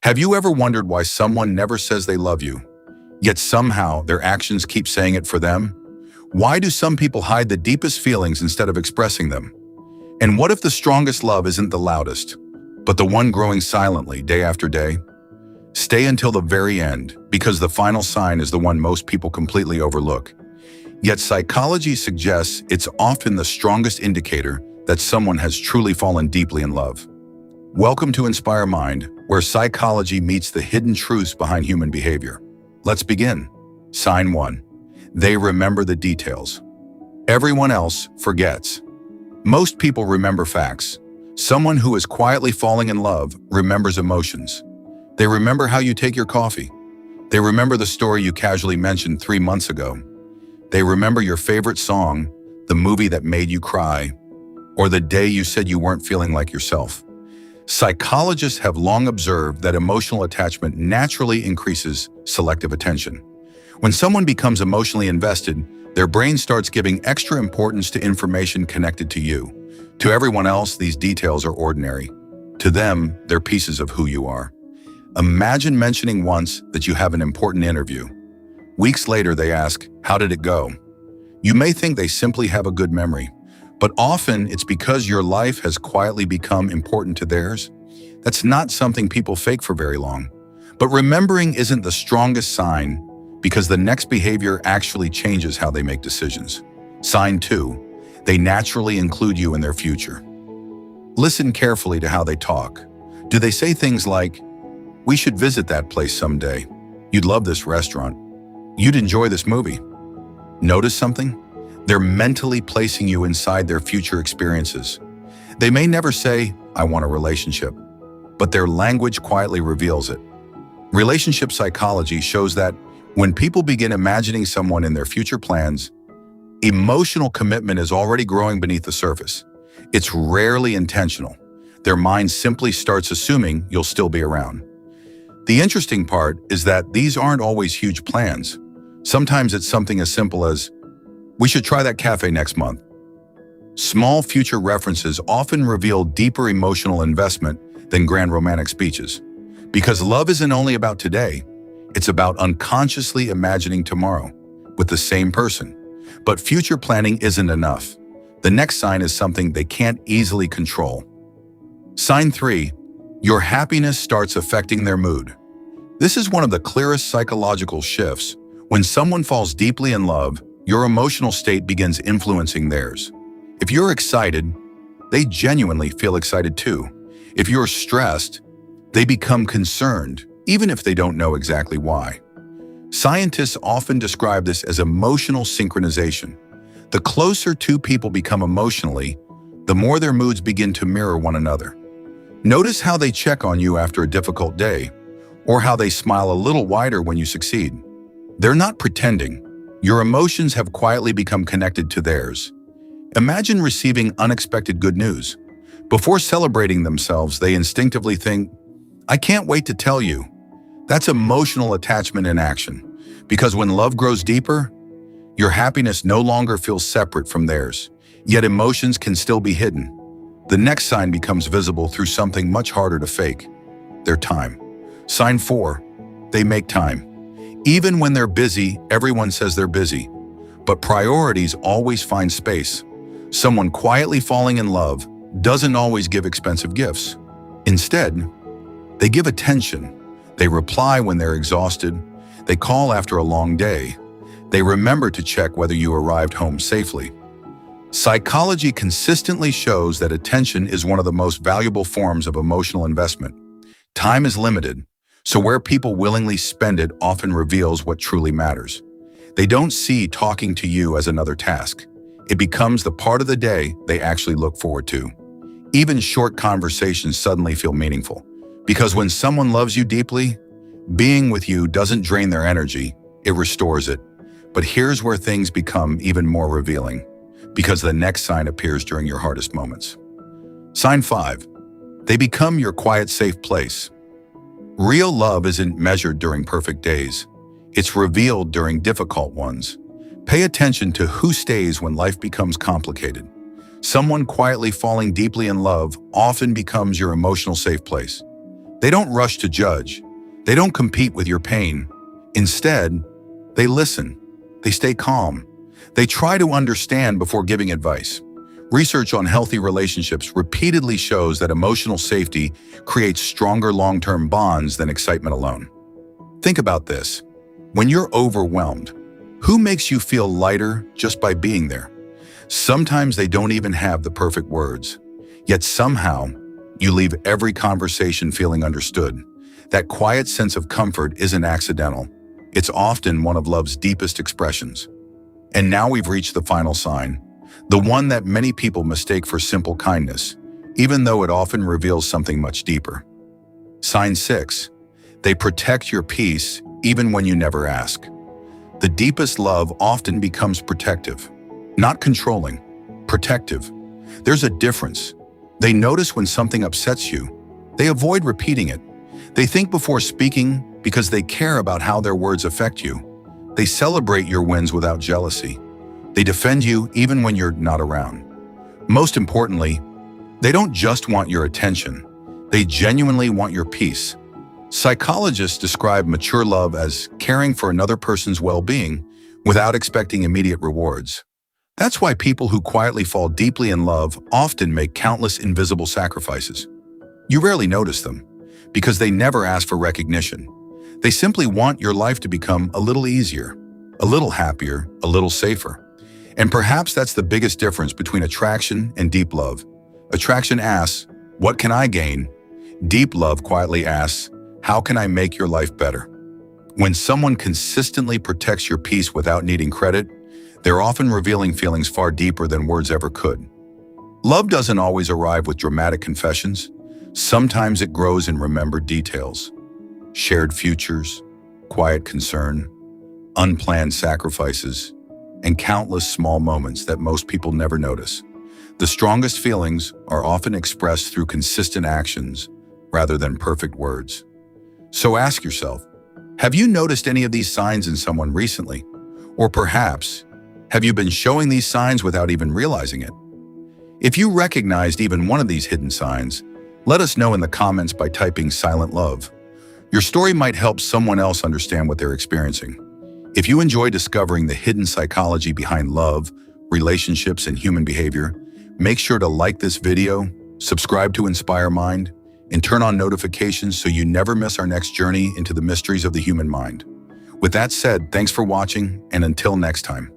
Have you ever wondered why someone never says they love you, yet somehow their actions keep saying it for them? Why do some people hide the deepest feelings instead of expressing them? And what if the strongest love isn't the loudest, but the one growing silently day after day? Stay until the very end, because the final sign is the one most people completely overlook. Yet psychology suggests it's often the strongest indicator that someone has truly fallen deeply in love. Welcome to Inspire Mind, where psychology meets the hidden truths behind human behavior. Let's begin. Sign 1. They remember the details. Everyone else forgets. Most people remember facts. Someone who is quietly falling in love remembers emotions. They remember how you take your coffee. They remember the story you casually mentioned 3 months ago. They remember your favorite song, the movie that made you cry, or the day you said you weren't feeling like yourself. Psychologists have long observed that emotional attachment naturally increases selective attention. When someone becomes emotionally invested, their brain starts giving extra importance to information connected to you. To everyone else, these details are ordinary. To them, they're pieces of who you are. Imagine mentioning once that you have an important interview. Weeks later, they ask, "How did it go?" You may think they simply have a good memory, but often it's because your life has quietly become important to theirs. That's not something people fake for very long. But remembering isn't the strongest sign, because the next behavior actually changes how they make decisions. Sign 2. They naturally include you in their future. Listen carefully to how they talk. Do they say things like, "We should visit that place someday. You'd love this restaurant. You'd enjoy this movie"? Notice something? They're mentally placing you inside their future experiences. They may never say, "I want a relationship," but their language quietly reveals it. Relationship psychology shows that when people begin imagining someone in their future plans, emotional commitment is already growing beneath the surface. It's rarely intentional. Their mind simply starts assuming you'll still be around. The interesting part is that these aren't always huge plans. Sometimes it's something as simple as, "We should try that cafe next month." Small future references often reveal deeper emotional investment than grand romantic speeches. Because love isn't only about today, it's about unconsciously imagining tomorrow with the same person. But future planning isn't enough. The next sign is something they can't easily control. Sign 3. Your happiness starts affecting their mood. This is one of the clearest psychological shifts. When someone falls deeply in love, your emotional state begins influencing theirs. If you're excited, they genuinely feel excited too. If you're stressed, they become concerned, even if they don't know exactly why. Scientists often describe this as emotional synchronization. The closer two people become emotionally, the more their moods begin to mirror one another. Notice how they check on you after a difficult day, or how they smile a little wider when you succeed. They're not pretending. Your emotions have quietly become connected to theirs. Imagine receiving unexpected good news. Before celebrating themselves, they instinctively think, "I can't wait to tell you." That's emotional attachment in action. Because when love grows deeper, your happiness no longer feels separate from theirs. Yet emotions can still be hidden. The next sign becomes visible through something much harder to fake: their time. Sign 4. They make time. Even when they're busy, everyone says they're busy. But priorities always find space. Someone quietly falling in love doesn't always give expensive gifts. Instead, they give attention. They reply when they're exhausted. They call after a long day. They remember to check whether you arrived home safely. Psychology consistently shows that attention is one of the most valuable forms of emotional investment. Time is limited, so where people willingly spend it often reveals what truly matters. They don't see talking to you as another task. It becomes the part of the day they actually look forward to. Even short conversations suddenly feel meaningful. Because when someone loves you deeply, being with you doesn't drain their energy, it restores it. But here's where things become even more revealing, because the next sign appears during your hardest moments. Sign 5. They become your quiet, safe place. Real love isn't measured during perfect days. It's revealed during difficult ones. Pay attention to who stays when life becomes complicated. Someone quietly falling deeply in love often becomes your emotional safe place. They don't rush to judge. They don't compete with your pain. Instead, they listen. They stay calm. They try to understand before giving advice. Research on healthy relationships repeatedly shows that emotional safety creates stronger long-term bonds than excitement alone. Think about this. When you're overwhelmed, who makes you feel lighter just by being there? Sometimes they don't even have the perfect words. Yet somehow, you leave every conversation feeling understood. That quiet sense of comfort isn't accidental. It's often one of love's deepest expressions. And now we've reached the final sign, the one that many people mistake for simple kindness, even though it often reveals something much deeper. Sign 6. They protect your peace even when you never ask. The deepest love often becomes protective, not controlling, protective. There's a difference. They notice when something upsets you. They avoid repeating it. They think before speaking because they care about how their words affect you. They celebrate your wins without jealousy. They defend you even when you're not around. Most importantly, they don't just want your attention. They genuinely want your peace. Psychologists describe mature love as caring for another person's well-being without expecting immediate rewards. That's why people who quietly fall deeply in love often make countless invisible sacrifices. You rarely notice them because they never ask for recognition. They simply want your life to become a little easier, a little happier, a little safer. And perhaps that's the biggest difference between attraction and deep love. Attraction asks, "What can I gain?" Deep love quietly asks, "How can I make your life better?" When someone consistently protects your peace without needing credit, they're often revealing feelings far deeper than words ever could. Love doesn't always arrive with dramatic confessions. Sometimes it grows in remembered details. Shared futures, quiet concern, unplanned sacrifices, and countless small moments that most people never notice. The strongest feelings are often expressed through consistent actions rather than perfect words. So ask yourself, have you noticed any of these signs in someone recently? Or perhaps, have you been showing these signs without even realizing it? If you recognized even one of these hidden signs, let us know in the comments by typing "silent love." Your story might help someone else understand what they're experiencing. If you enjoy discovering the hidden psychology behind love, relationships, and human behavior, make sure to like this video, subscribe to Inspire Mind, and turn on notifications so you never miss our next journey into the mysteries of the human mind. With that said, thanks for watching, and until next time.